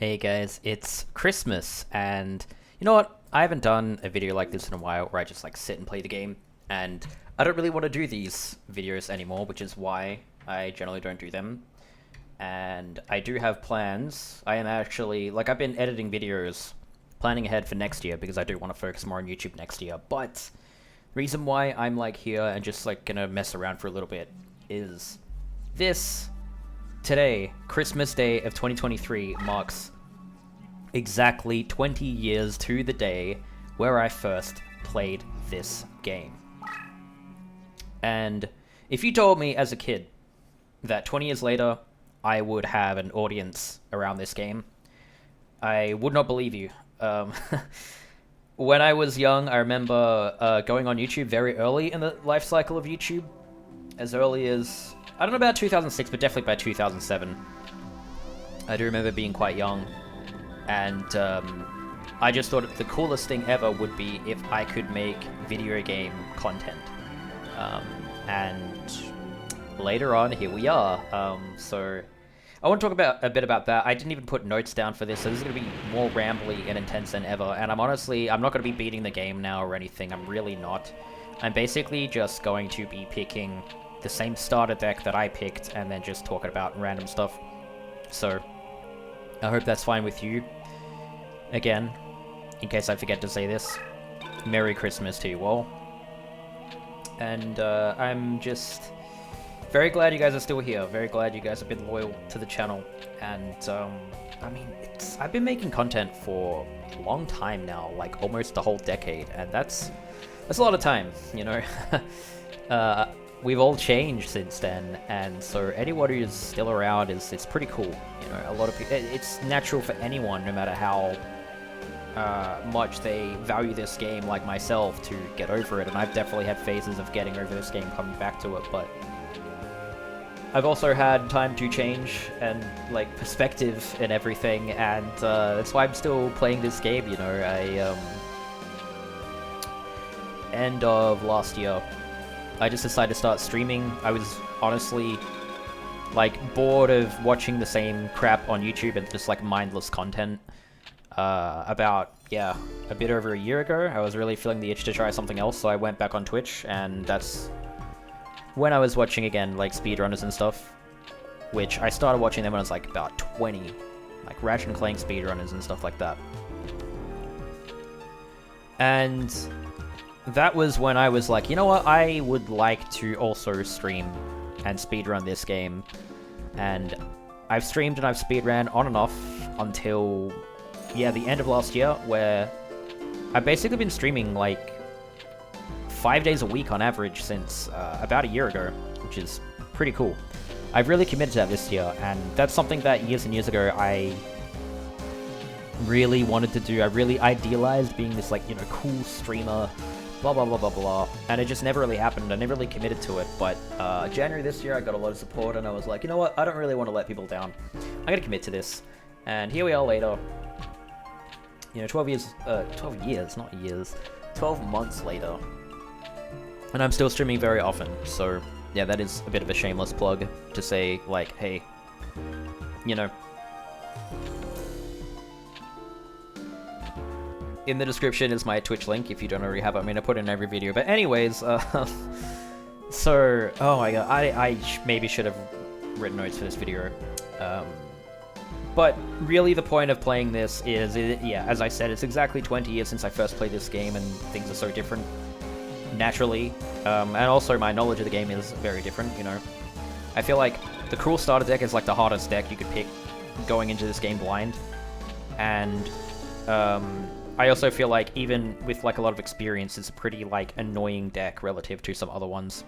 Hey guys, it's Christmas, and you know what? I haven't done a video like this in a while where I just like sit and play the game, and I don't really want to do these videos anymore, which is why I generally don't do them. And I do have plans. I am actually, like, I've been editing videos, planning ahead for next year because I do want to focus more on YouTube next year, but the reason why I'm like here and just like gonna mess around for a little bit is this. Today, Christmas Day of 2023, marks exactly 20 years to the day where I first played this game. And if you told me as a kid that 20 years later I would have an audience around this game, I would not believe you. When I was young, I remember going on YouTube very early in the life cycle of YouTube, as early as, I don't know about 2006, but definitely by 2007. I do remember being quite young, and I just thought the coolest thing ever would be if I could make video game content. And later on, here we are. So I want to talk a bit about that. I didn't even put notes down for this, so this is going to be more rambly and intense than ever. And I'm not going to be beating the game now or anything. I'm really not. I'm basically just going to be picking the same starter deck that I picked and then just talking about random stuff. So I hope that's fine with you. Again, in case I forget to say this, Merry Christmas to you all. And I'm just very glad you guys are still here. Very glad you guys have been loyal to the channel. And I mean, I've been making content for a long time now, like almost a whole decade, and that's a lot of time, you know. We've all changed since then, and so anyone who's still around it's pretty cool. You know, a lot of people, it's natural for anyone, no matter how much they value this game, like myself, to get over it. And I've definitely had phases of getting over this game, coming back to it, but I've also had time to change and like perspective and everything, and that's why I'm still playing this game. You know, end of last year, I just decided to start streaming. I was honestly like bored of watching the same crap on YouTube and just like mindless content. About, yeah, a bit over a year ago, I was really feeling the itch to try something else, so I went back on Twitch, and that's when I was watching again, like, speedrunners and stuff, which I started watching them when I was like about 20, like Ratchet and Clank speedrunners and stuff like that. And that was when I was like, you know what, I would like to also stream and speedrun this game. And I've streamed and I've speedran on and off until, yeah, the end of last year, where I've basically been streaming like 5 days a week on average since about a year ago, which is pretty cool. I've really committed to that this year, and that's something that years and years ago I really wanted to do. I really idealized being this, like, you know, cool streamer, blah blah blah blah blah, and it just never really happened. I never really committed to it, but January this year I got a lot of support, and I was like, you know what, I don't really want to let people down. I'm gonna commit to this, and here we are later. You know, 12 years, not years, 12 months later, and I'm still streaming very often. So yeah, that is a bit of a shameless plug to say, like, hey, you know, in the description is my Twitch link if you don't already have it. I mean, I put it in every video. But anyways, so, oh my god, I maybe should have written notes for this video. But really the point of playing this is, yeah, as I said, it's exactly 20 years since I first played this game, and things are so different, naturally. And also my knowledge of the game is very different, you know. I feel like the Cruel starter deck is like the hardest deck you could pick going into this game blind. And, I also feel like even with like a lot of experience, it's a pretty like annoying deck relative to some other ones.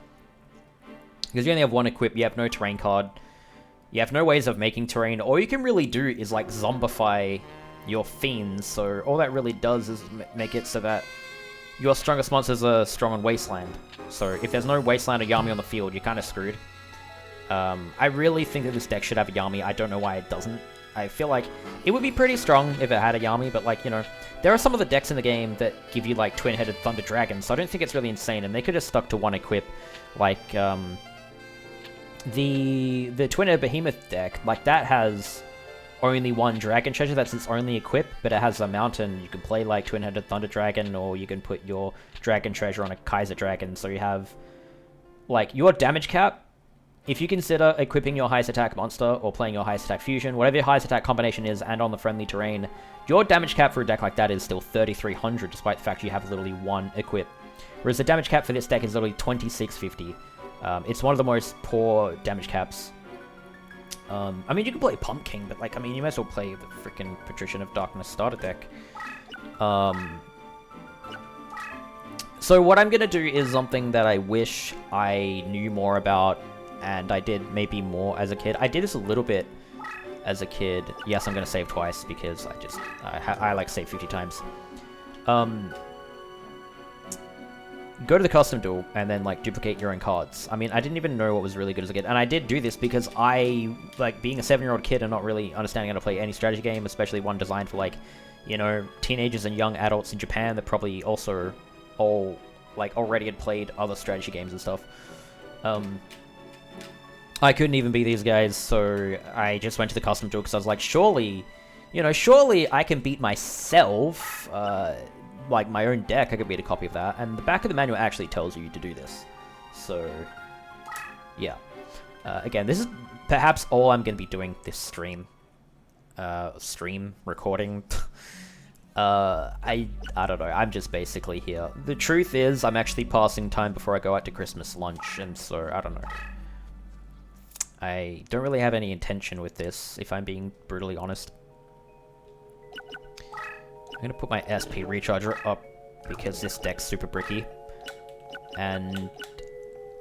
Because you only have one equip, you have no terrain card, you have no ways of making terrain. All you can really do is like zombify your fiends, so all that really does is make it so that your strongest monsters are strong on Wasteland. So if there's no Wasteland or Yami on the field, you're kind of screwed. I really think that this deck should have a Yami. I don't know why it doesn't. I feel like it would be pretty strong if it had a Yami, but like, you know, there are some of the decks in the game that give you like twin-headed Thunder Dragons, so I don't think it's really insane, and they could have stuck to one equip, like, the Twin-headed Behemoth deck, like, that has only one Dragon Treasure, that's its only equip, but it has a mountain. You can play like Twin-Headed Thunder Dragon, or you can put your Dragon Treasure on a Kaiser Dragon, so you have, like, your damage cap. If you consider equipping your highest attack monster, or playing your highest attack fusion, whatever your highest attack combination is, and on the friendly terrain, your damage cap for a deck like that is still 3,300, despite the fact you have literally one equip. Whereas the damage cap for this deck is literally 2,650. It's one of the most poor damage caps. I mean, you can play Pumpkin, but, like, I mean, you might as well play the freaking Patrician of Darkness starter deck. So what I'm gonna do is something that I wish I knew more about, and I did maybe more as a kid. I did this a little bit as a kid. Yes, I'm gonna save twice, because I like save 50 times. Go to the custom duel, and then, like, duplicate your own cards. I mean, I didn't even know what was really good as a kid, and I did do this because I, like, being a 7-year-old kid and not really understanding how to play any strategy game, especially one designed for, like, you know, teenagers and young adults in Japan that probably also all, like, already had played other strategy games and stuff. I couldn't even beat these guys, so I just went to the custom duel because I was like, surely, you know, surely I can beat myself, like my own deck. I could read a copy of that, and the back of the manual actually tells you to do this. So, yeah. Again, this is perhaps all I'm going to be doing this stream. Recording. I don't know, I'm just basically here. The truth is, I'm actually passing time before I go out to Christmas lunch, and so, I don't know. I don't really have any intention with this, if I'm being brutally honest. I'm gonna put my SP recharger up because this deck's super bricky. And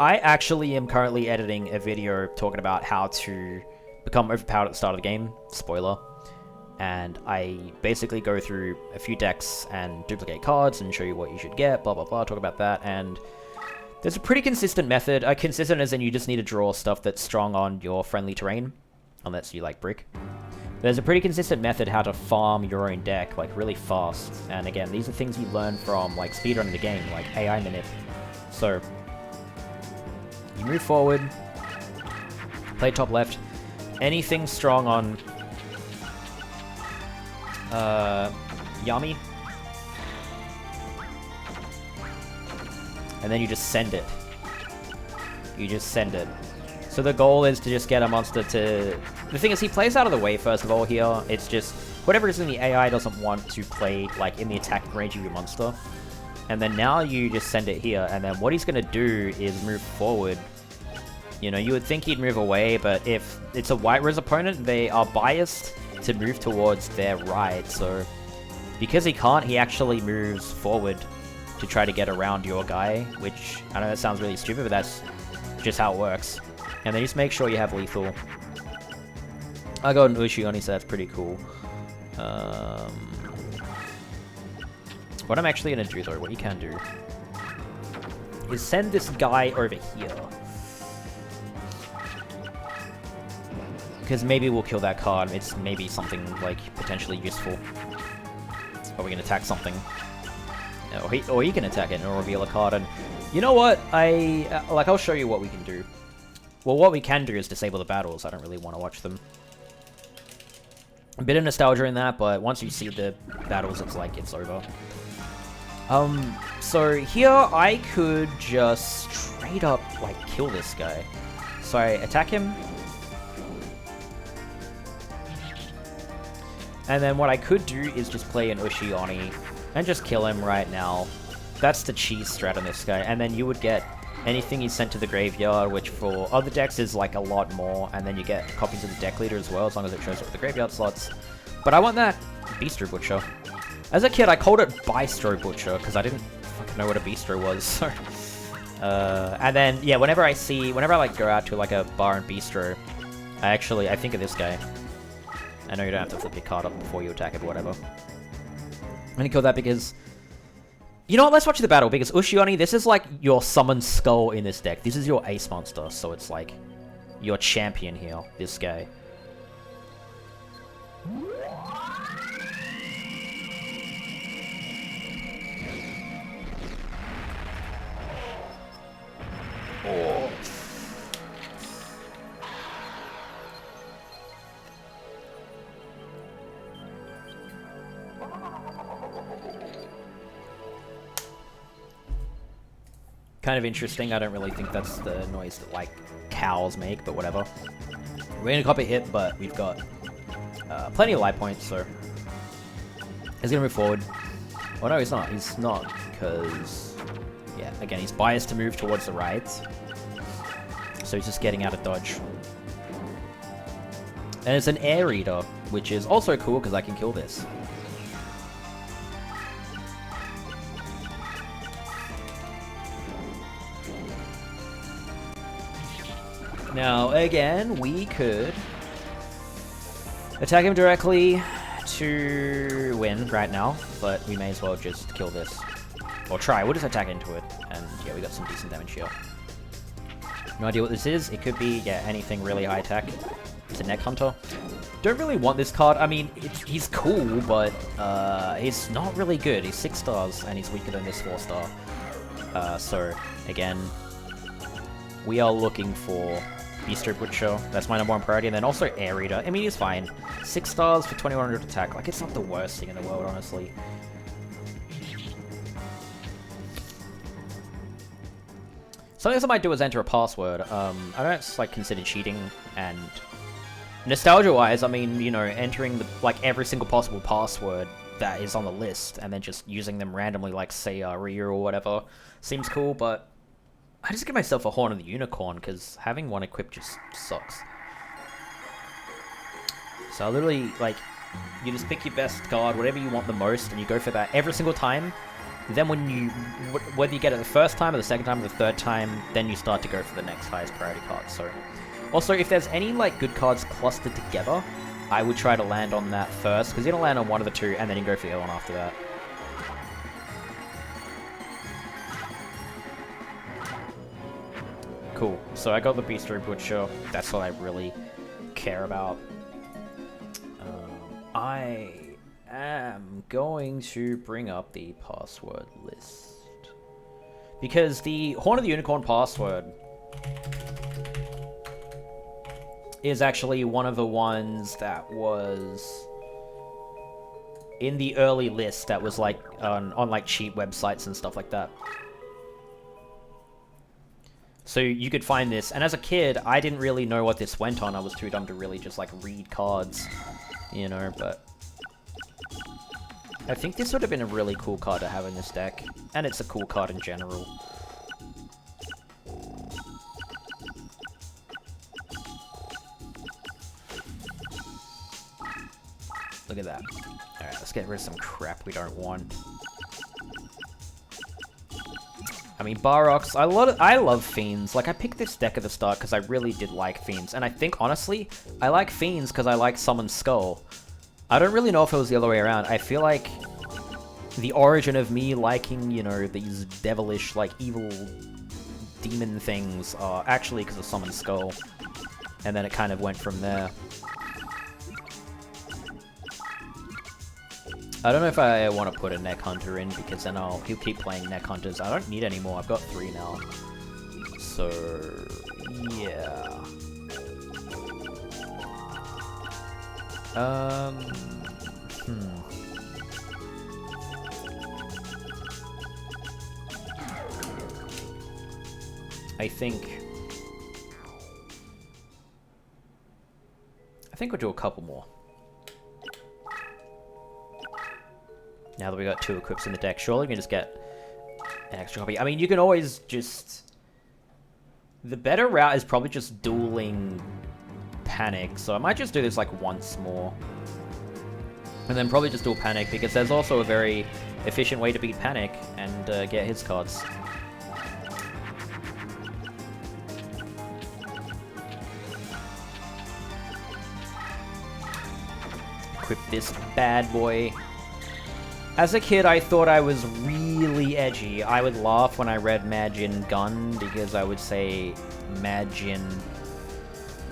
I actually am currently editing a video talking about how to become overpowered at the start of the game. Spoiler. And I basically go through a few decks and duplicate cards and show you what you should get, blah blah blah, talk about that. And there's a pretty consistent method. Consistent as in you just need to draw stuff that's strong on your friendly terrain, unless you like brick. There's a pretty consistent method how to farm your own deck, like, really fast. And again, these are things you learn from, like, speedrunning the game, like AI Manip. So, you move forward, play top left, anything strong on Yami, and then you just send it. You just send it. So the goal is to just get a monster to... The thing is, he plays out of the way, first of all, here. It's just, whatever is in the AI doesn't want to play, like, in the attack range of your monster. And then now you just send it here, and then what he's gonna do is move forward. You know, you would think he'd move away, but if it's a White Rose opponent, they are biased to move towards their right, so... Because he can't, he actually moves forward to try to get around your guy, which, I know that sounds really stupid, but that's just how it works. And then just make sure you have lethal. I got an Ushioni, so that's pretty cool. What I'm actually going to do, though, what you can do, is send this guy over here. Because maybe we'll kill that card. It's maybe something, like, potentially useful. Or we can attack something. Or he can attack it and reveal a card. And you know what? I'll show you what we can do. Well, what we can do is disable the battles. I don't really want to watch them. A bit of nostalgia in that, but once you see the battles, it's like, it's over. So here I could just straight up, like, kill this guy. So I attack him. And then what I could do is just play an Ushioni and just kill him right now. That's the cheese strat on this guy. And then you would get anything he's sent to the graveyard, which for other decks is like a lot more. And then you get copies of the deck leader as well, as long as it shows up with the graveyard slots. But I want that Bistro Butcher. As a kid, I called it Bistro Butcher because I didn't fucking know what a Bistro was. So, and then, yeah, whenever I like go out to like a bar and bistro, I think of this guy. I know you don't have to flip your card up before you attack it or whatever. I'm gonna kill that because... You know what, let's watch the battle, because Ushioni, this is like your summon skull in this deck. This is your ace monster, so it's like your champion here, this guy. Oh. Kind of interesting. I don't really think that's the noise that, like, cows make, but whatever. We're gonna cop a hit, but we've got plenty of life points, so he's gonna move forward. Oh no, he's not. He's not, because, yeah, again, he's biased to move towards the right. So he's just getting out of dodge. And it's an air eater, which is also cool because I can kill this. Now, again, we could attack him directly to win right now, but we may as well just kill this. Or try. We'll just attack into it, and yeah, we got some decent damage here. No idea what this is. It could be, yeah, anything really high tech. It's a Neck Hunter. Don't really want this card. I mean, he's cool, but he's not really good. He's 6 stars, and he's weaker than this 4-star. So, again, we are looking for Beastie Butcher. That's my #1 priority, and then also Air Eater. I mean, he's fine. 6 stars for 2100 attack. Like, it's not the worst thing in the world, honestly. Something else I might do is enter a password. I don't, like, consider cheating, and nostalgia-wise, I mean, you know, entering, like, every single possible password that is on the list, and then just using them randomly, like, say, Ryu or whatever, seems cool, but I just give myself a Horn of the Unicorn, because having one equipped just sucks. So I literally, like, you just pick your best card, whatever you want the most, and you go for that every single time. Then when you, whether you get it the first time, or the second time, or the third time, then you start to go for the next highest priority card, so. Also, if there's any, like, good cards clustered together, I would try to land on that first, because you're gonna land on one of the two, and then you go for the other one after that. Cool. So I got the Beastie Butcher. That's what I really care about. I am going to bring up the password list. Because the Horn of the Unicorn password is actually one of the ones that was in the early list that was like on like cheat websites and stuff like that. So you could find this, and as a kid, I didn't really know what this went on. I was too dumb to really just like read cards, you know, but I think this would have been a really cool card to have in this deck, and it's a cool card in general. Look at that. Alright, let's get rid of some crap we don't want. I mean, Barox, I love Fiends. Like, I picked this deck at the start because I really did like Fiends. And I think, honestly, I like Fiends because I like Summon Skull. I don't really know if it was the other way around. I feel like the origin of me liking, you know, these devilish, like, evil demon things are actually because of Summon Skull. And then it kind of went from there. I don't know if I want to put a Neck Hunter in, because then he'll keep playing Neck Hunters. I don't need any more. I've got 3 now. So, yeah. I think we'll do a couple more. Now that we got 2 equips in the deck, surely we can just get an extra copy. I mean, you can always just... The better route is probably just dueling Panic, so I might just do this like once more. And then probably just duel Panic, because there's also a very efficient way to beat Panic and get his cards. Equip this bad boy. As a kid, I thought I was really edgy. I would laugh when I read Majin Gun, because I would say Majin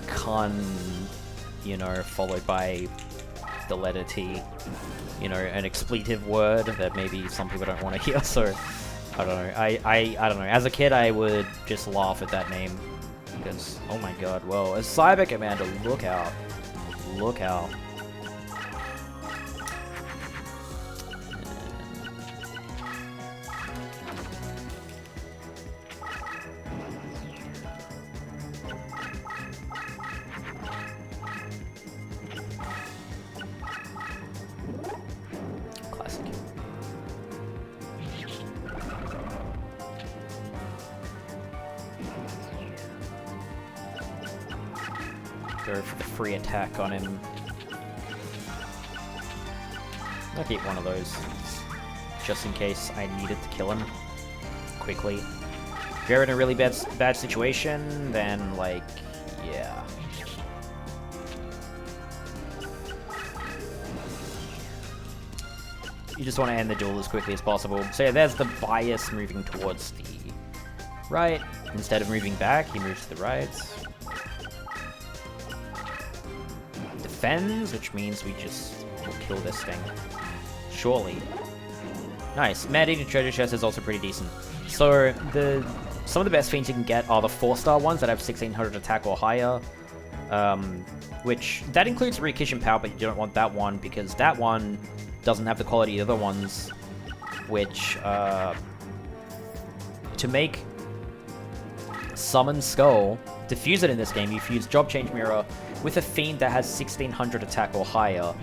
Kun, you know, followed by the letter T. You know, an expletive word that maybe some people don't want to hear, so I don't know. I don't know. As a kid, I would just laugh at that name, because, oh my god, whoa. A Cyber Commander, look out. Look out. Go for the free attack on him. I'll keep one of those, just in case I needed to kill him quickly. If you're in a really bad situation, then, like, yeah. You just want to end the duel as quickly as possible. So yeah, there's the bias moving towards the right. Instead of moving back, he moves to the right. Defends, which means we just will kill this thing. Surely. Nice. Man-eating treasure chest is also pretty decent. So some of the best fiends you can get are the 4-star ones that have 1600 attack or higher. Which that includes Ryukishin Power, but you don't want that one because that one doesn't have the quality of the other ones. Which to make Summon Skull, to fuse it in this game, you fuse Job Change Mirror with a fiend that has 1600 attack or higher,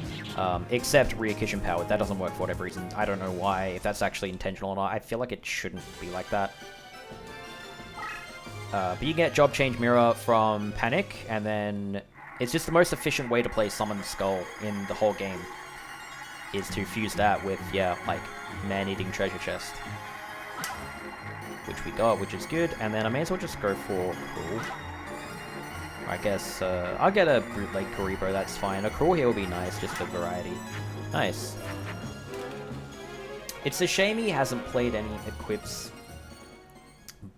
except Ryukishin Power. That doesn't work for whatever reason. I don't know why, if that's actually intentional or not. I feel like it shouldn't be like that. But you get Job Change Mirror from Panic, and then it's just the most efficient way to play Summon Skull in the whole game, is to fuse that with, yeah, like, Man-Eating Treasure Chest. Which we got, which is good, and then I may as well just go for Cruel. I guess, I'll get a Bootleg Kuribo, that's fine. A Cruel here will be nice, just for variety. Nice. It's a shame he hasn't played any equips,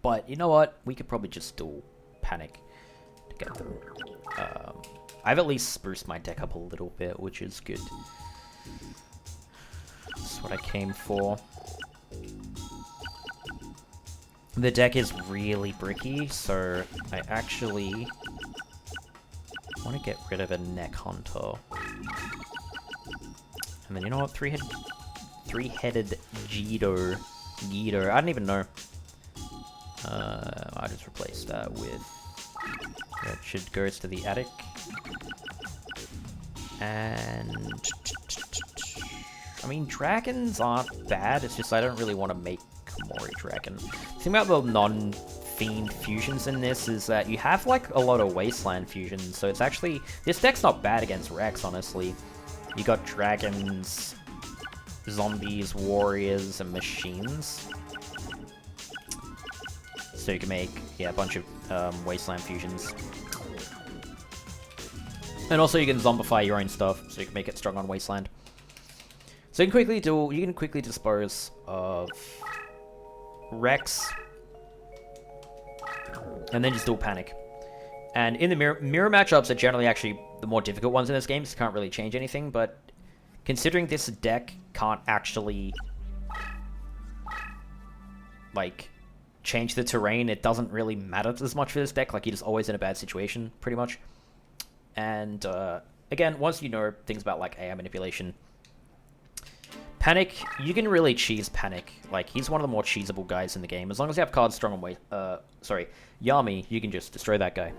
but you know what? We could probably just dual Panic to get them. I've at least spruced my deck up a little bit, which is good. That's what I came for. The deck is really bricky, so I actually want to get rid of a Neck Hunter. And then, you know what? Three-headed Geedo. I don't even know. I'll just replace that with Wretched Goes to the Attic. And I mean, dragons aren't bad, it's just I don't really want to make Mori Dragon. The thing about the non-themed fusions in this is that you have, like, a lot of Wasteland fusions, so it's actually... This deck's not bad against Rex, honestly. You got dragons, zombies, warriors, and machines. So you can make, yeah, a bunch of Wasteland fusions. And also you can zombify your own stuff, so you can make it strong on Wasteland. So you can quickly dispose of Rex, and then just dual Panic. And in the mirror matchups are generally actually the more difficult ones in this game, so you can't really change anything, but considering this deck can't actually, like, change the terrain, it doesn't really matter as much for this deck. Like, you're just always in a bad situation, pretty much. And, again, once you know things about, like, AI manipulation, Panic, you can really cheese Panic. Like, he's one of the more cheesable guys in the game. As long as you have cards strong on Yami, you can just destroy that guy.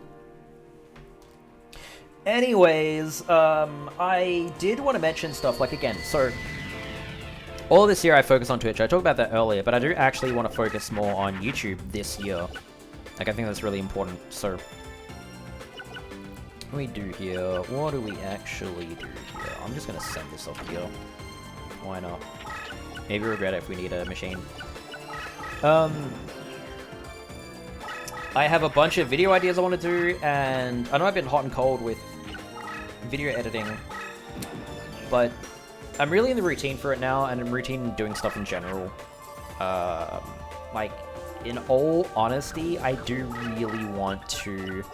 Anyways, I did want to mention stuff, like, again, so all this year I focus on Twitch. I talked about that earlier, but I do actually want to focus more on YouTube this year. Like, I think that's really important, so what do we do here? What do we actually do here? I'm just going to send this off here. Why not? Maybe regret it if we need a machine. I have a bunch of video ideas I want to do, and I know I've been hot and cold with video editing, but I'm really in the routine for it now, and I'm routine doing stuff in general. Like, in all honesty, I do really want to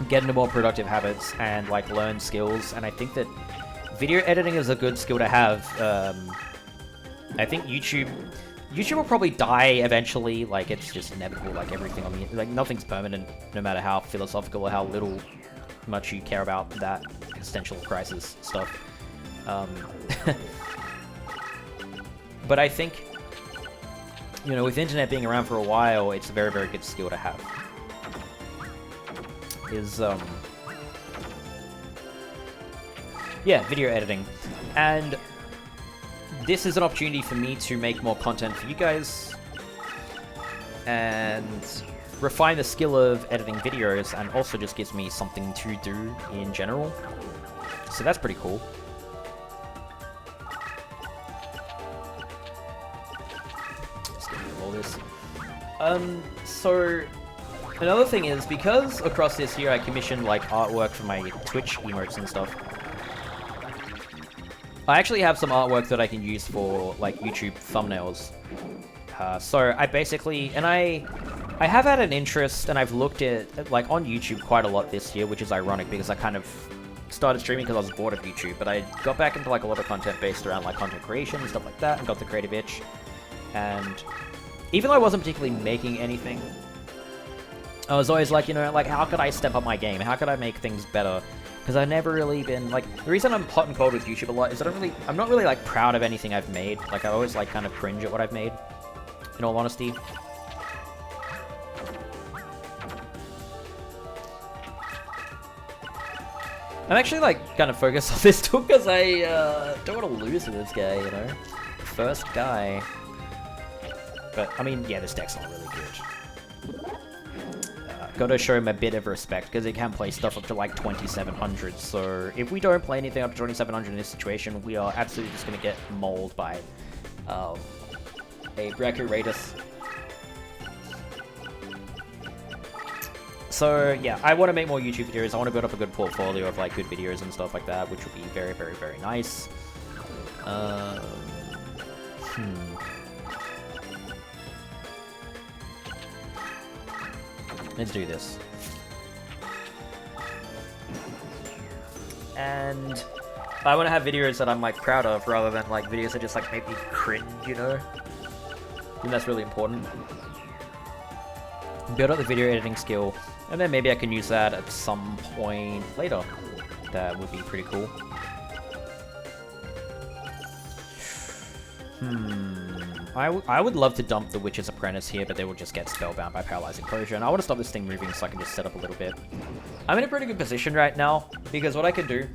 get into more productive habits and, like, learn skills, and I think that video editing is a good skill to have. I think YouTube will probably die eventually. Like, it's just inevitable, like everything on the... Like, nothing's permanent, no matter how philosophical or how much you care about that existential crisis stuff. But I think, you know, with internet being around for a while, it's a very, very good skill to have. Yeah, video editing. And this is an opportunity for me to make more content for you guys. And refine the skill of editing videos, and also just gives me something to do in general. So that's pretty cool. Let's get rid of all this. So another thing is, because across this year I commissioned like artwork for my Twitch emotes and stuff, I actually have some artwork that I can use for like YouTube thumbnails. So I basically, and I have had an interest, and I've looked at like on YouTube quite a lot this year, which is ironic because I kind of started streaming because I was bored of YouTube, but I got back into like a lot of content based around like content creation and stuff like that, and got the creative itch. And even though I wasn't particularly making anything, I was always like, you know, like, how could I step up my game? How could I make things better? Because I've never really been, like, the reason I'm hot and cold with YouTube a lot is that I'm not really, like, proud of anything I've made. Like, I always, like, kind of cringe at what I've made, in all honesty. I'm actually, like, kind of focused on this too, because I, don't want to lose to this guy, you know? First guy. But, I mean, yeah, this deck's not really good. Gotta show him a bit of respect, because he can play stuff up to like 2700, so if we don't play anything up to 2700 in this situation, we are absolutely just gonna get mauled by a Braco Raidus. So yeah, I want to make more YouTube videos. I want to build up a good portfolio of like good videos and stuff like that, which would be very, very, very nice. Let's do this. And I want to have videos that I'm like proud of, rather than like videos that just like make me cringe, you know? I think that's really important. Build up the video editing skill, and then maybe I can use that at some point later. That would be pretty cool. I would love to dump the Witch's Apprentice here, but they will just get spellbound by Paralyzing Potion. I want to stop this thing moving so I can just set up a little bit. I'm in a pretty good position right now, because what I can do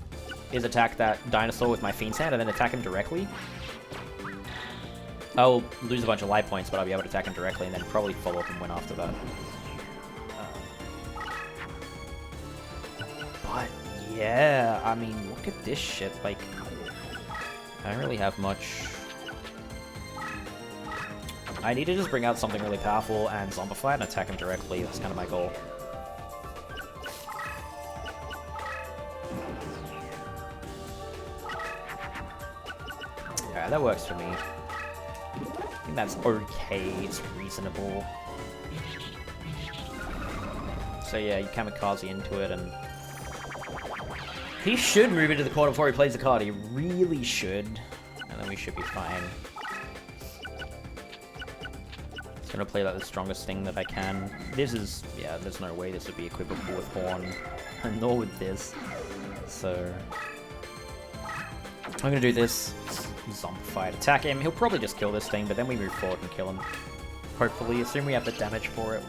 is attack that dinosaur with my Fiend's Hand and then attack him directly. I'll lose a bunch of life points, but I'll be able to attack him directly and then probably follow up and win after that. But yeah, I mean, look at this shit. Like, I don't really have much. I need to just bring out something really powerful and zombify and attack him directly. That's kind of my goal. Alright, that works for me. I think that's okay. It's reasonable. So yeah, you kamikaze into it, and he should move into the corner before he plays the card. He really should. And then we should be fine. Gonna play like the strongest thing that I can. This is, yeah, there's no way this would be equipable with Horn, nor with this. So I'm gonna do this. Zombify it, attack him. He'll probably just kill this thing, but then we move forward and kill him. Hopefully, assume we have the damage for it.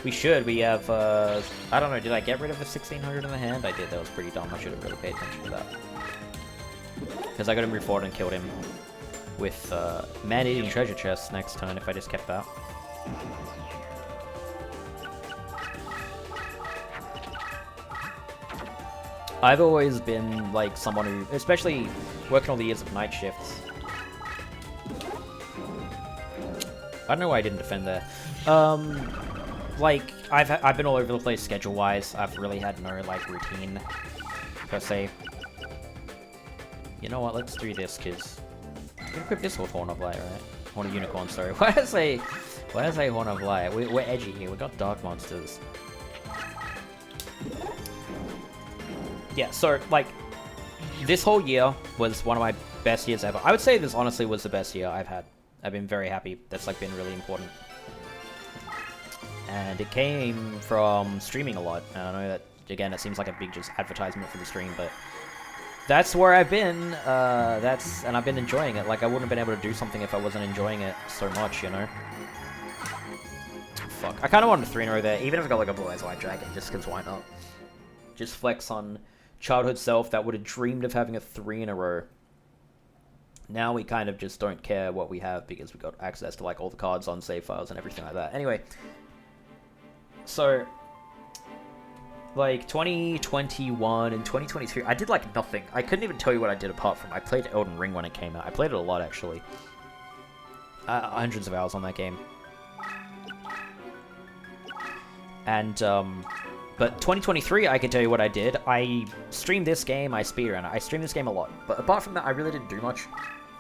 We should. We have, I don't know, did I get rid of the 1600 in the hand? I did. That was pretty dumb. I should have really paid attention to that. Because I gotta move forward and killed him with man-eating treasure chest next turn if I just kept that. I've always been like someone who, especially working all the years of night shifts. I don't know why I didn't defend there. Like I've been all over the place schedule-wise. I've really had no like routine per se. You know what? Let's do this, because I'm gonna equip this with Horn of Light, right? Horn of Unicorn, sorry. Why did I say Horn of Light? We're edgy here. We got dark monsters. Yeah, so like this whole year was one of my best years ever. I would say this honestly was the best year I've had. I've been very happy. That's like been really important. And it came from streaming a lot. And I know that, again, it seems like a big just advertisement for the stream, but that's where I've been. And I've been enjoying it. Like, I wouldn't have been able to do something if I wasn't enjoying it so much, you know? Fuck. I kind of wanted a 3-in-a-row there, even if I got like a Blue Eyes White Dragon, just because why not? Just flex on childhood self that would have dreamed of having a 3-in-a-row. Now we kind of just don't care what we have because we got access to like all the cards on save files and everything like that. Anyway, So, like, 2021 and 2023, I did, like, nothing. I couldn't even tell you what I did apart from I played Elden Ring when it came out. I played it a lot, actually. Hundreds of hours on that game. And, but 2023, I can tell you what I did. I streamed this game, I speedran it. I streamed this game a lot. But apart from that, I really didn't do much.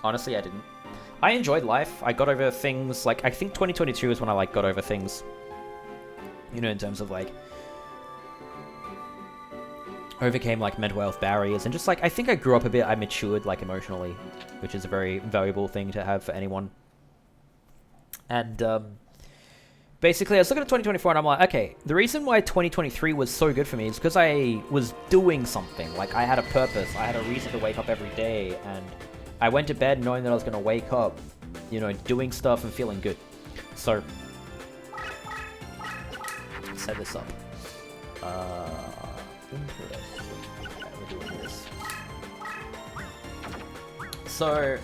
Honestly, I didn't. I enjoyed life. I got over things, like, I think 2022 is when I, like, got over things. You know, in terms of, like, overcame, like, mental health barriers. And just, like, I think I grew up a bit. I matured, like, emotionally. Which is a very valuable thing to have for anyone. And, basically, I was looking at 2024 and I'm like, okay, the reason why 2023 was so good for me is because I was doing something. Like, I had a purpose. I had a reason to wake up every day. And I went to bed knowing that I was going to wake up, you know, doing stuff and feeling good. So, set this up. Interesting. We're doing this. So,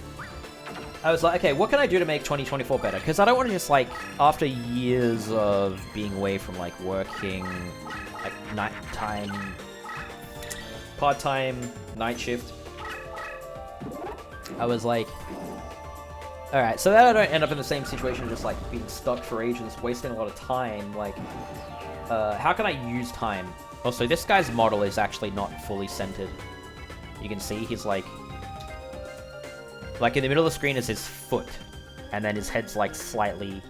I was like, okay, what can I do to make 2024 better? Because I don't want to just, like, after years of being away from, like, working, like, nighttime, part-time, night shift, I was like, alright, so that I don't end up in the same situation, just, like, being stuck for ages, wasting a lot of time, like, how can I use time? Also, this guy's model is actually not fully centered. You can see he's, like, in the middle of the screen is his foot, and then his head's, like, slightly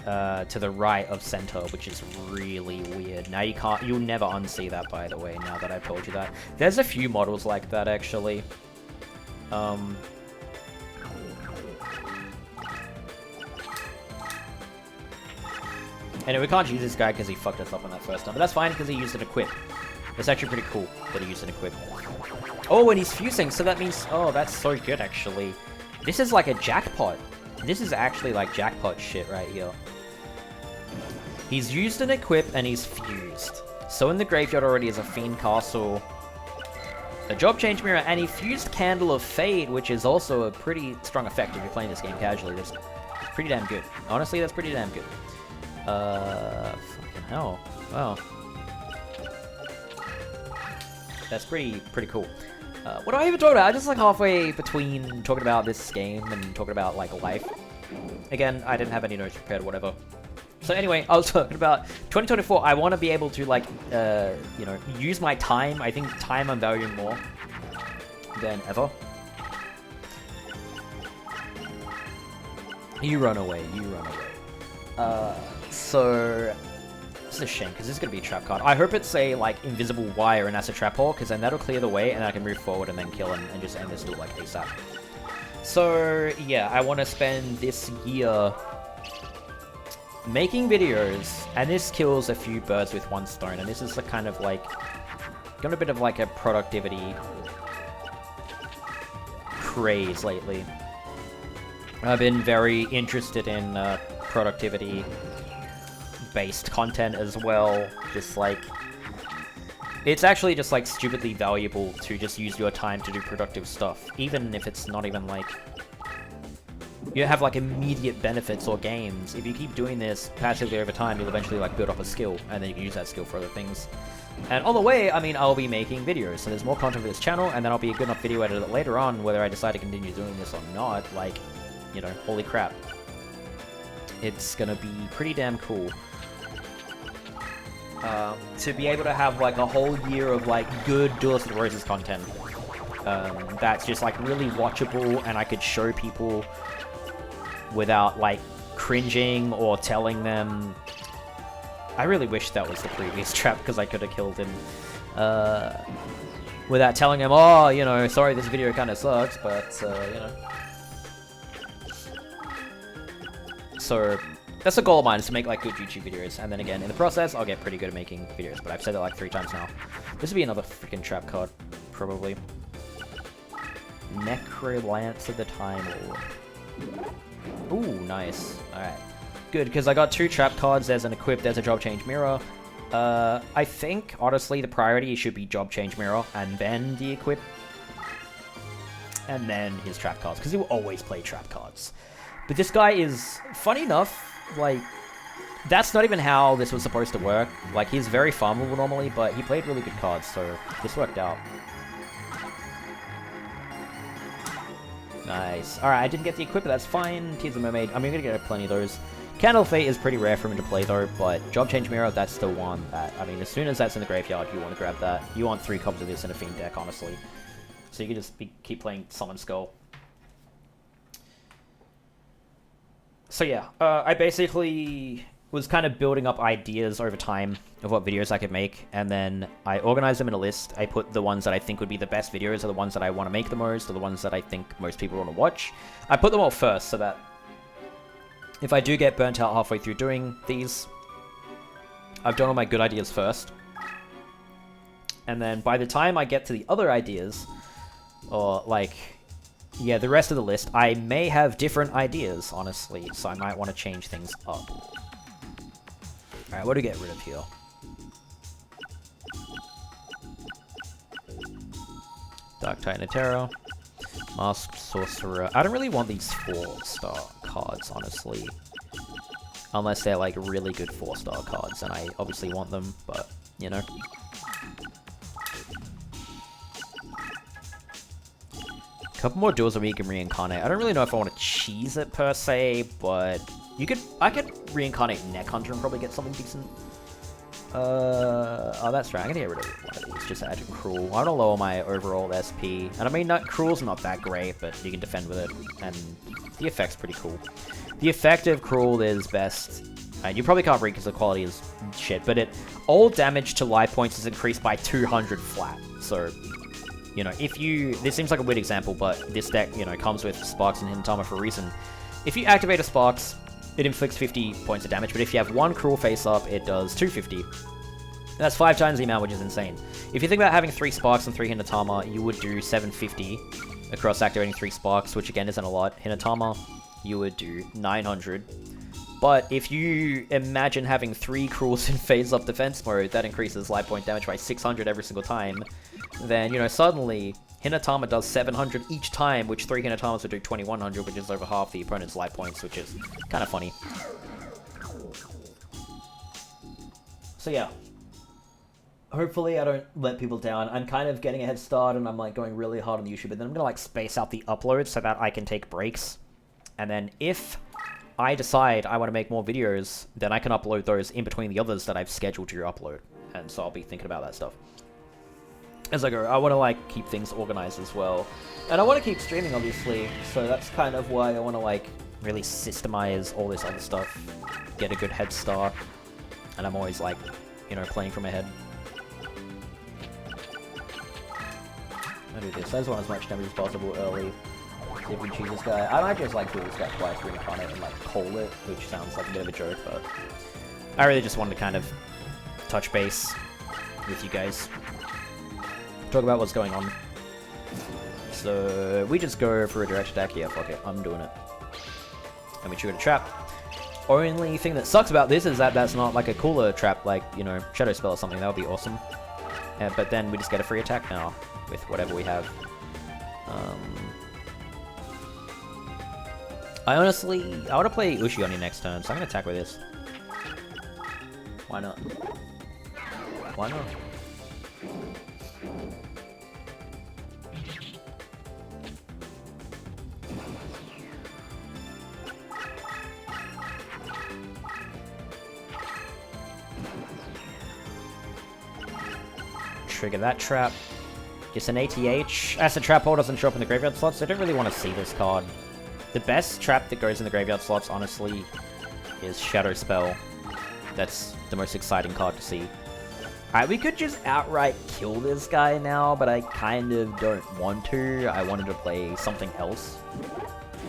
to the right of center, which is really weird. Now you'll never unsee that, by the way, now that I've told you that. There's a few models like that, actually. Anyway, we can't use this guy because he fucked us up on that first time, but that's fine because he used an equip. It's actually pretty cool that he used an equip. Oh, and he's fusing, so that means... Oh, that's so good, actually. This is like a jackpot. This is actually like jackpot shit right here. He's used an equip and he's fused. So in the graveyard already is a Fiend Castle, a Job Change Mirror, and he fused Candle of Fate, which is also a pretty strong effect if you're playing this game casually. That's pretty damn good. Honestly, that's pretty damn good. Fucking hell. Wow. That's pretty cool. What do I even talk about? I'm just like halfway between talking about this game and talking about like life. Again, I didn't have any notes prepared or whatever. So anyway, I was talking about 2024. I want to be able to like, you know, use my time. I think time I'm valuing more than ever. You run away. You run away. So... This is a shame, because this is going to be a trap card. I hope it's a, like, invisible wire and that's a trap hole, because then that'll clear the way, and I can move forward and then kill and just end this duel, like, ASAP. So, yeah, I want to spend this year making videos, and this kills a few birds with one stone, and this is the kind of, like, got a bit of, like, a productivity craze lately. I've been very interested in productivity based content as well. Just like, it's actually just like stupidly valuable to just use your time to do productive stuff, even if it's not even like you have like immediate benefits or gains. If you keep doing this passively over time, you'll eventually like build up a skill, and then you can use that skill for other things. And on the way, I mean, I'll be making videos, so there's more content for this channel, and then I'll be a good enough video editor later on, whether I decide to continue doing this or not. Like, you know, holy crap, it's gonna be pretty damn cool. To be able to have like a whole year of like good Duelist of the Roses content that's just like really watchable, and I could show people without like cringing or telling them. I really wish that was the previous trap, because I could have killed him without telling him, oh, you know, sorry, this video kind of sucks, but you know. So that's a goal of mine, is to make like good YouTube videos, and then again, in the process, I'll get pretty good at making videos, but I've said that like 3 times now. This would be another freaking trap card, probably. Necrolance of the Time Lord. Ooh, nice. Alright. Good, because I got 2 trap cards, there's an equip, there's a Job Change Mirror. I think, honestly, the priority should be Job Change Mirror, and then the equip. And then his trap cards, because he will always play trap cards. But this guy is, funny enough, like, that's not even how this was supposed to work. Like, he's very farmable normally, but he played really good cards, so this worked out. Nice. Alright, I didn't get the equip, but that's fine. Tears of the Mermaid, I mean, I'm gonna get plenty of those. Candle of Fate is pretty rare for him to play, though, but Job Change Mirror, that's the one that, I mean, as soon as that's in the graveyard, you want to grab that. You want 3 copies of this in a Fiend deck, honestly. So you can just keep playing Summon Skull. So yeah, I basically was kind of building up ideas over time of what videos I could make, and then I organized them in a list. I put the ones that I think would be the best videos, or the ones that I want to make the most, or the ones that I think most people want to watch. I put them all first, so that if I do get burnt out halfway through doing these, I've done all my good ideas first. And then by the time I get to the other ideas, or like, yeah, the rest of the list, I may have different ideas, honestly, so I might want to change things up. Alright, what do we get rid of here? Dark Titan of Terror. Masked Sorcerer. I don't really want these 4-star cards, honestly. Unless they're, like, really good 4-star cards, and I obviously want them, but, you know. Couple more duels that we can reincarnate. I don't really know if I want to cheese it, per se, but... I could reincarnate Neck Hunter and probably get something decent. Oh, that's right. I'm gonna get rid of one of these just to add to Cruel. I want to lower my overall SP. And I mean, Cruel's not that great, but you can defend with it. And the effect's pretty cool. The effect of Cruel is best. You probably can't read because the quality is shit, but all damage to life points is increased by 200 flat. So, you know, this seems like a weird example, but this deck, you know, comes with Sparks and Hinatama for a reason. If you activate a Sparks, it inflicts 50 points of damage, but if you have 1 Cruel face up, it does 250. That's 5 times the amount, which is insane. If you think about having 3 Sparks and 3 Hinatama, you would do 750 across activating 3 Sparks, which again isn't a lot. Hinatama, you would do 900. But if you imagine having 3 Cruels in phase-up defense mode, that increases life point damage by 600 every single time, then, you know, suddenly Hinatama does 700 each time, which 3 Hinatamas would do 2100, which is over half the opponent's life points, which is kind of funny. So yeah. Hopefully I don't let people down. I'm kind of getting a head start, and I'm like going really hard on YouTube, but then I'm gonna like space out the uploads so that I can take breaks. And then if I decide I want to make more videos, then I can upload those in between the others that I've scheduled to upload. And so I'll be thinking about that stuff as I go. I want to like keep things organized as well, and I want to keep streaming, obviously, so that's kind of why I want to like really systemize all this other stuff, get a good head start, and I'm always like, you know, playing from ahead. I do this. I just want as much damage as possible early. See if we choose this guy. I might just like do this guy twice, reincarnate, and like pull it, which sounds like a bit of a joke, but I really just wanted to kind of touch base with you guys. Talk about what's going on. So we just go for a direct attack. Yeah, fuck it, I'm doing it. And we trigger a trap. Only thing that sucks about this is that that's not like a cooler trap, like, you know, Shadow Spell or something. That would be awesome. But then we just get a free attack now with whatever we have. I want to play Ushioni next turn, so I'm gonna attack with this. Why not? Why not? Trigger that trap. Just an ATH. As the trap hole doesn't show up in the graveyard slots, I don't really want to see this card. The best trap that goes in the graveyard slots, honestly, is Shadow Spell. That's the most exciting card to see. Alright, we could just outright kill this guy now, but I kind of don't want to. I wanted to play something else.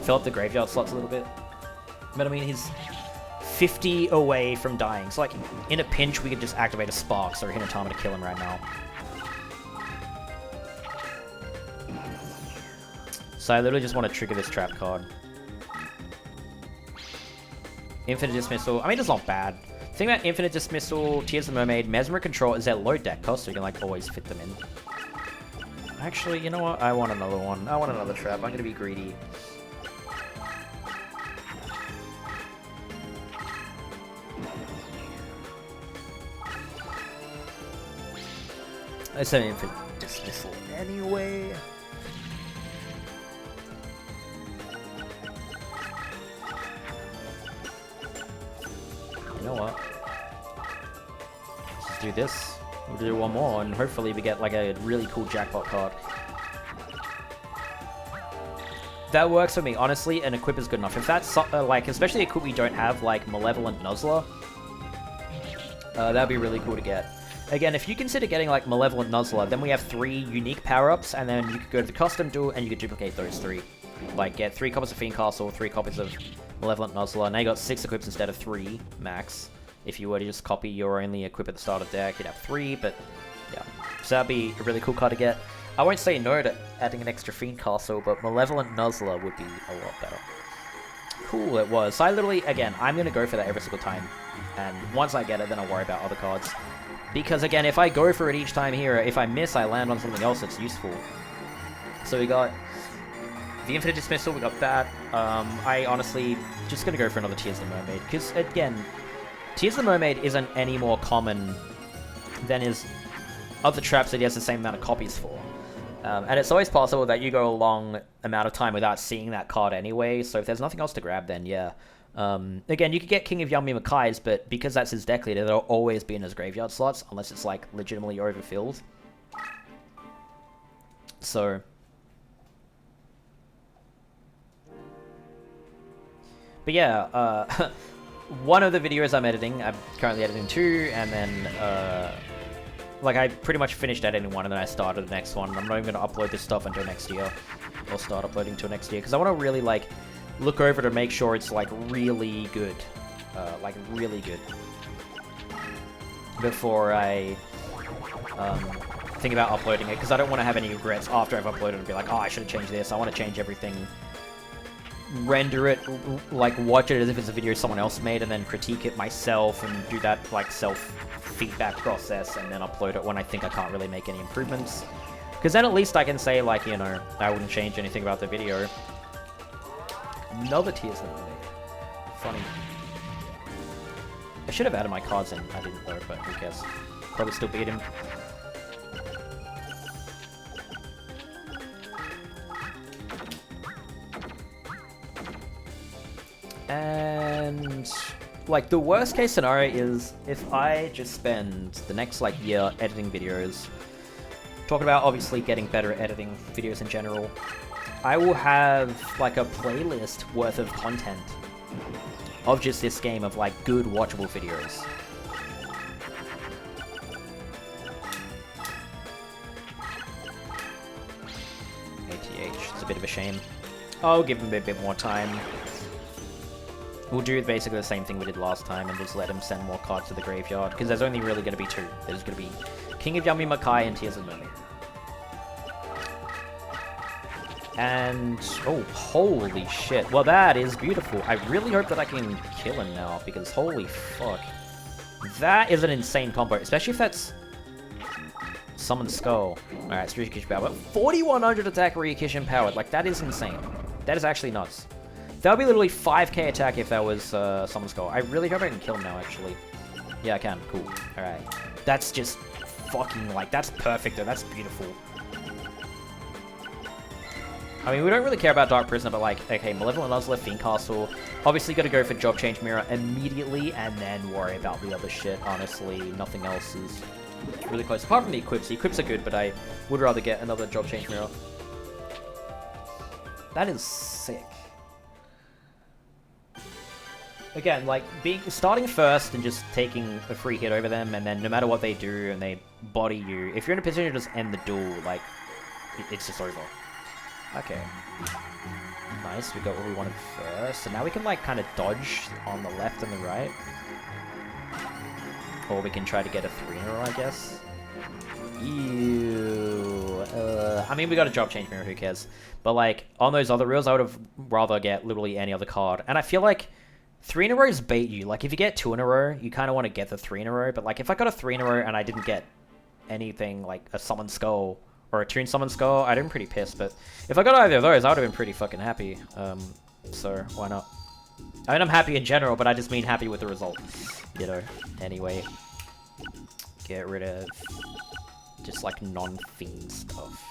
Fill up the graveyard slots a little bit. But I mean, he's 50 away from dying. So like, in a pinch, we could just activate a Sparks or Hinatama to kill him right now. So I literally just want to trigger this trap card. Infinite Dismissal. I mean, it's not bad. The thing about Infinite Dismissal, Tears of the Mermaid, Mesmer Control is their low deck cost, so you can like always fit them in. Actually, you know what? I want another one. I want another trap. I'm gonna be greedy. It's an infinite dismissal anyway. You know what? Let's just do this. We'll do one more, and hopefully we get like a really cool jackpot card. That works for me. Honestly, an equip is good enough. If that's like, especially a equip we don't have, like Malevolent Nuzzler, that'd be really cool to get. Again, if you consider getting like Malevolent Nuzzler, then we have 3 unique power-ups, and then you could go to the custom duel and you could duplicate those 3. Like get 3 copies of Fiend Castle, 3 copies of Malevolent Nuzzler. Now you got 6 equips instead of 3 max. If you were to just copy your only equip at the start of the deck, you'd have 3, but yeah. So that'd be a really cool card to get. I won't say no to adding an extra Fiend Castle, but Malevolent Nuzzler would be a lot better. Cool, it was. So I literally, again, I'm going to go for that every single time. And once I get it, then I'll worry about other cards. Because again, if I go for it each time here, if I miss, I land on something else that's useful. So we got the Infinite Dismissal, we got that. I honestly just going to go for another Tears of the Mermaid. Because again, Tears of the Mermaid isn't any more common than his other traps that he has the same amount of copies for. And it's always possible that you go a long amount of time without seeing that card anyway, so if there's nothing else to grab, then yeah. Again, you could get King of Yami Makai's, but because that's his deck leader, they'll always be in his graveyard slots, unless it's, like, legitimately overfilled. So... But yeah, one of the videos I'm editing, I'm currently editing 2, and then, like, I pretty much finished editing one, and then I started the next one. I'm not even going to upload this stuff until next year. Or start uploading until next year. Because I want to really, like, look over to make sure it's, like, really good. Like, really good. Before I think about uploading it. Because I don't want to have any regrets after I've uploaded and be like, oh, I should have changed this. I want to change everything. Render it, like, watch it as if it's a video someone else made, and then critique it myself, and do that, like, self-feedback process, and then upload it when I think I can't really make any improvements. Because then at least I can say, like, you know, I wouldn't change anything about the video. Another Tears of the Mermaid. Funny. I should have added my cards in. I didn't though, but who cares. Probably still beat him. And like the worst case scenario is if I just spend the next like year editing videos, talking about obviously getting better at editing videos in general, I will have like a playlist worth of content of just this game of like good watchable videos. ATH, it's a bit of a shame. I'll give him a bit more time. We'll do basically the same thing we did last time and just let him send more cards to the graveyard, because there's only really going to be 2. There's going to be King of Yami Makai and Tears of the Mermaid. And, oh, holy shit. Well, that is beautiful. I really hope that I can kill him now, because holy fuck. That is an insane combo, especially if that's Summon Skull. Alright, it's Ryukishin Power. But 4100 attack Ryukishin Powered. Like, that is insane. That is actually nuts. That would be literally 5k attack if that was Summon Skull. I really hope I can kill him now, actually. Yeah, I can. Cool. Alright. That's just fucking, like, that's perfect, though. That's beautiful. I mean, we don't really care about Dark Prisoner, but, like, okay, Malevolent Nuzzler, Fiend Castle. Obviously, got to go for Job Change Mirror immediately, and then worry about the other shit. Honestly, nothing else is really close. Apart from the equips. The equips are good, but I would rather get another Job Change Mirror. That is sick. Again, like, starting first and just taking a free hit over them, and then no matter what they do and they body you, if you're in a position to just end the duel, like, it's just over. Okay. Nice, we got what we wanted first. So now we can, like, kind of dodge on the left and the right. Or we can try to get a 3-in-a-row, I guess. Ew. I mean, we got a Job Change Mirror, who cares? But, like, on those other reels, I would have rather get literally any other card. And I feel like 3-in-a-rows bait you. Like, if you get 2 in a row, you kind of want to get the 3-in-a-row. But, like, if I got a 3-in-a-row and I didn't get anything like a Summon Skull or a Toon Summon Skull, I'd have been pretty pissed. But if I got either of those, I would have been pretty fucking happy. So, why not? I mean, I'm happy in general, but I just mean happy with the result. You know, anyway. Get rid of Just like non-fiend stuff.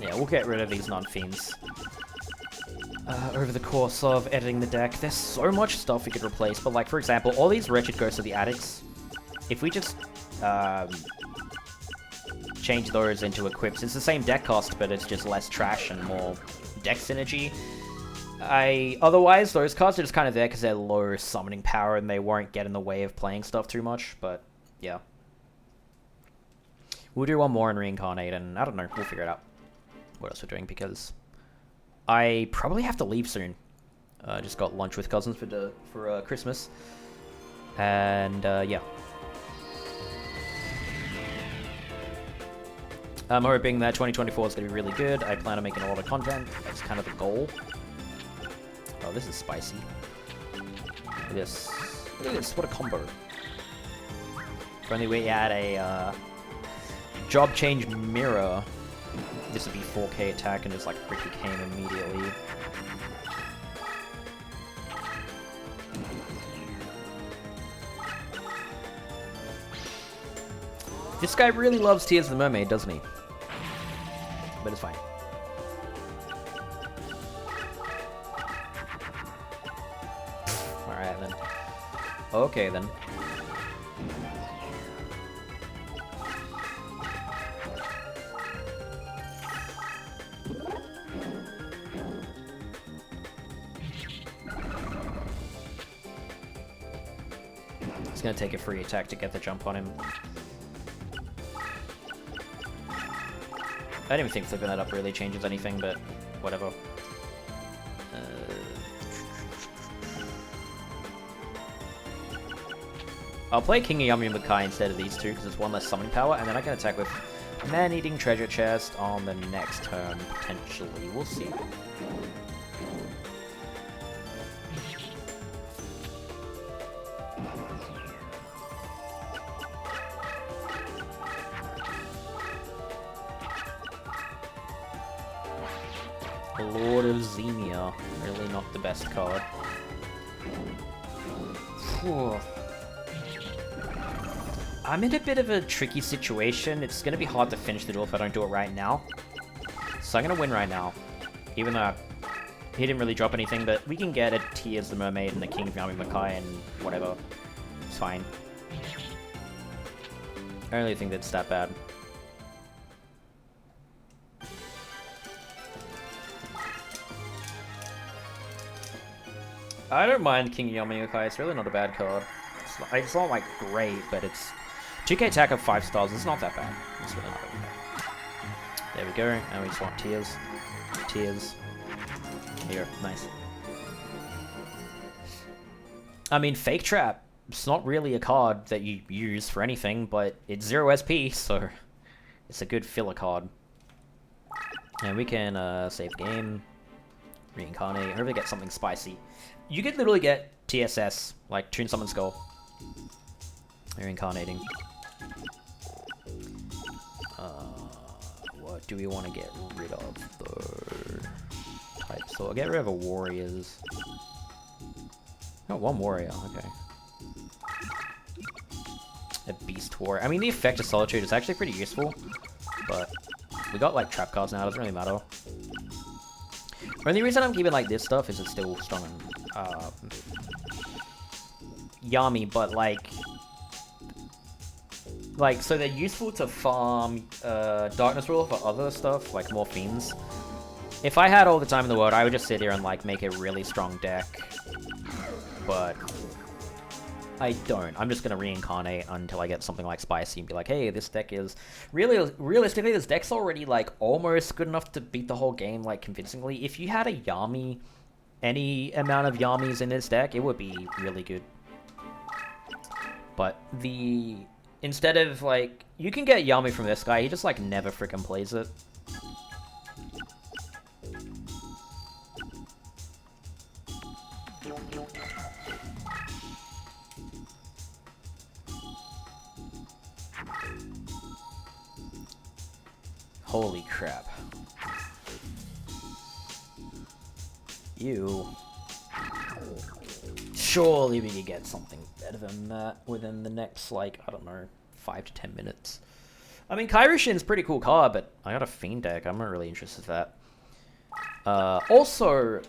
Yeah, we'll get rid of these non-fiends. Over the course of editing the deck, there's so much stuff we could replace, but like, for example, all these Wretched Ghosts of the Addicts, if we just change those into equips, it's the same deck cost, but it's just less trash and more deck synergy. Otherwise, those cards are just kind of there because they're low summoning power and they won't get in the way of playing stuff too much, but yeah. We'll do one more and reincarnate, and I don't know, we'll figure it out what else we're doing, because I probably have to leave soon. Just got lunch with cousins for Christmas, and yeah. I'm hoping that 2024 is going to be really good. I plan on making a lot of content. That's kind of the goal. Oh, this is spicy. Look at this. Look at this. What a combo. If only we had a job change mirror, this would be 4K attack and just like Ricky Kane immediately. This guy really loves Tears of the Mermaid, doesn't he? But it's fine. Alright then. Okay then. It's gonna take a free attack to get the jump on him. I don't even think flipping that up really changes anything, but whatever. I'll play King Yami Makai instead of these two, because it's one less summoning power, and then I can attack with Man-Eating Treasure Chest on the next turn, potentially. We'll see. Lord of Xenia. Really not the best card. Whew. I'm in a bit of a tricky situation. It's going to be hard to finish the duel if I don't do it right now. So I'm going to win right now. Even though he didn't really drop anything, but we can get a Tears the Mermaid and a King of Yami Makai and whatever. It's fine. I don't really think that's that bad. I don't mind King Yami Makai, it's really not a bad card. It's not like great, but it's 2k attack of 5 stars, it's not that bad. It's really not that bad. There we go, and we just want Tears. Tears. Here, nice. I mean, Fake Trap, it's not really a card that you use for anything, but it's 0 SP, so it's a good filler card. And we can save game, reincarnate, hopefully get something spicy. You could literally get TSS, like Toon Summon Skull. Reincarnating. What do we want to get rid of, though? Type, so I'll get rid of a Warriors. Oh, one Warrior, okay. A Beast Warrior. I mean, the effect of Solitude is actually pretty useful, but we got, like, trap cards now, it doesn't really matter. The only reason I'm keeping, like, this stuff is it's still strong and Yami, but like, so they're useful to farm Darkness Ruler for other stuff, like more fiends. If I had all the time in the world, I would just sit here and like make a really strong deck, but I don't. I'm just gonna reincarnate until I get something like Spicy and be like, hey, this deck is realistically, this deck's already like almost good enough to beat the whole game like convincingly. If you had a Yami, any amount of Yamis in this deck, it would be really good. But instead of like, you can get Yami from this guy, he just like never freaking plays it. Holy crap. You. Surely we could get something better than that within the next, like, I don't know, 5 to 10 minutes. I mean, Kairushin's pretty cool card, but I got a Fiend deck. I'm not really interested in that. Also,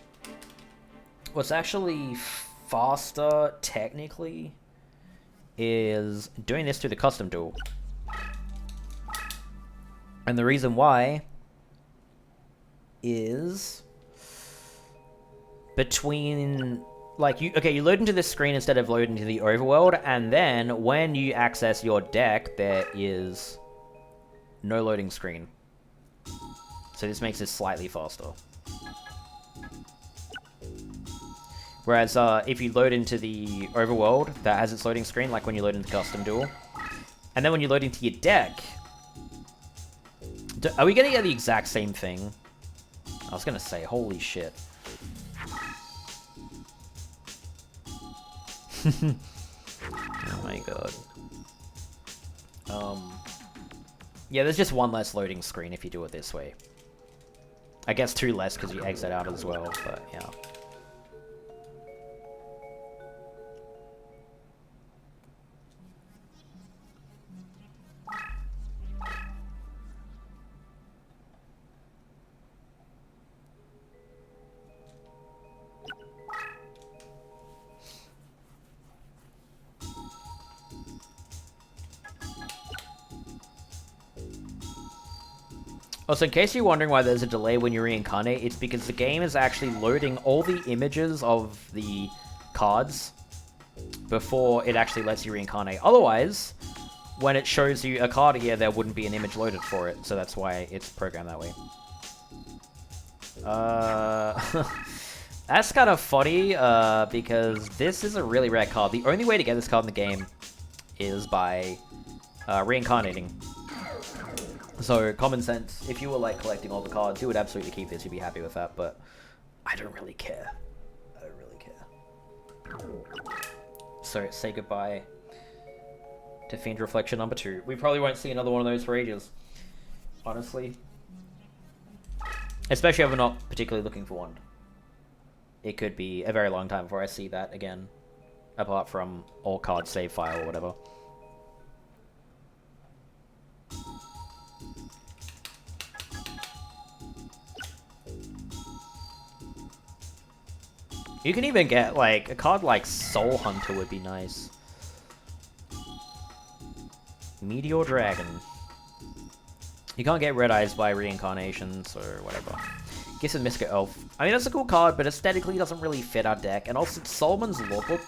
what's actually faster, technically, is doing this through the custom duel. And the reason why is between, like, you load into this screen instead of loading into the overworld, and then when you access your deck, there is no loading screen. So this makes it slightly faster. Whereas if you load into the overworld, that has its loading screen, like when you load into custom duel. And then when you load into your deck, are we gonna get the exact same thing? I was gonna say, holy shit. Oh my god. Yeah, there's just one less loading screen if you do it this way. I guess 2 less because you exit out as well, but yeah. Also, in case you're wondering why there's a delay when you reincarnate, it's because the game is actually loading all the images of the cards before it actually lets you reincarnate. Otherwise, when it shows you a card here, there wouldn't be an image loaded for it, so that's why it's programmed that way. That's kind of funny, because this is a really rare card. The only way to get this card in the game is by reincarnating. So, common sense, if you were, like, collecting all the cards, you would absolutely keep this, you'd be happy with that, but I don't really care. I don't really care. So, say goodbye to Fiend Reflection number 2. We probably won't see another one of those for ages, honestly. Especially if we're not particularly looking for one. It could be a very long time before I see that again, apart from all cards save file or whatever. You can even get, like, a card like Soul Hunter would be nice. Meteor Dragon. You can't get Red Eyes by reincarnations or whatever. Gifts of Mystical Elf. I mean, that's a cool card, but aesthetically doesn't really fit our deck. And also, Solomon's Lawbook.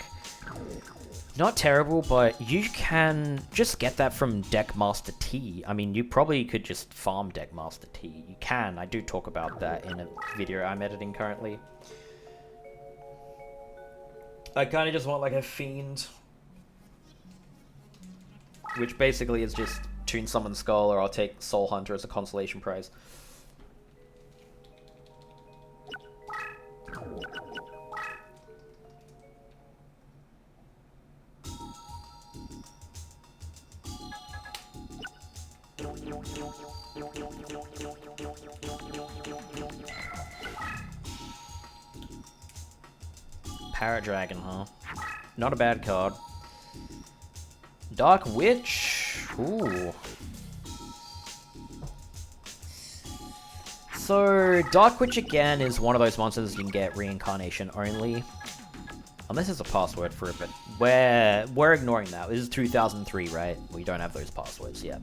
Not terrible, but you can just get that from Deckmaster T. I mean, you probably could just farm Deckmaster T. You can. I do talk about that in a video I'm editing currently. I kind of just want, like, a Fiend. Which basically is just Toon Summon Skull, or I'll take Soul Hunter as a consolation prize. Parrot Dragon, huh? Not a bad card. Dark Witch. Ooh. So, Dark Witch again is one of those monsters you can get reincarnation only. Unless there's a password for it, but we're ignoring that. This is 2003, right? We don't have those passwords yet.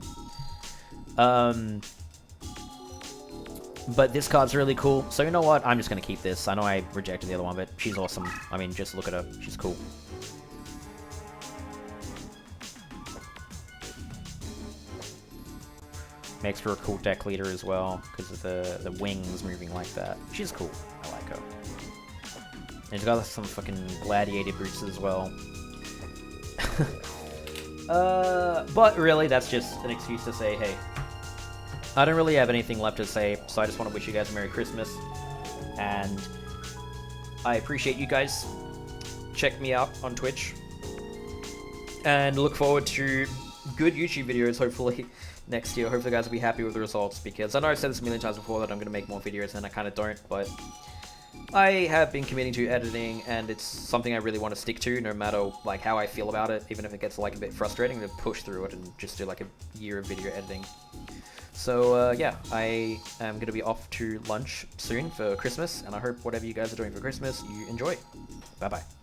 But this card's really cool. So you know what? I'm just going to keep this. I know I rejected the other one, but she's awesome. I mean, just look at her. She's cool. Makes for a cool deck leader as well, because of the wings moving like that. She's cool. I like her. And she's got some fucking gladiator boots as well. But really, that's just an excuse to say, hey, I don't really have anything left to say, so I just want to wish you guys a Merry Christmas. And I appreciate you guys. Check me out on Twitch. And look forward to good YouTube videos, hopefully. next year. Hopefully you guys will be happy with the results, because I know I've said this a million times before that I'm going to make more videos and I kind of don't, but I have been committing to editing and it's something I really want to stick to no matter like how I feel about it, even if it gets like a bit frustrating to push through it and just do like a year of video editing. So yeah, I am going to be off to lunch soon for Christmas, and I hope whatever you guys are doing for Christmas you enjoy. Bye bye.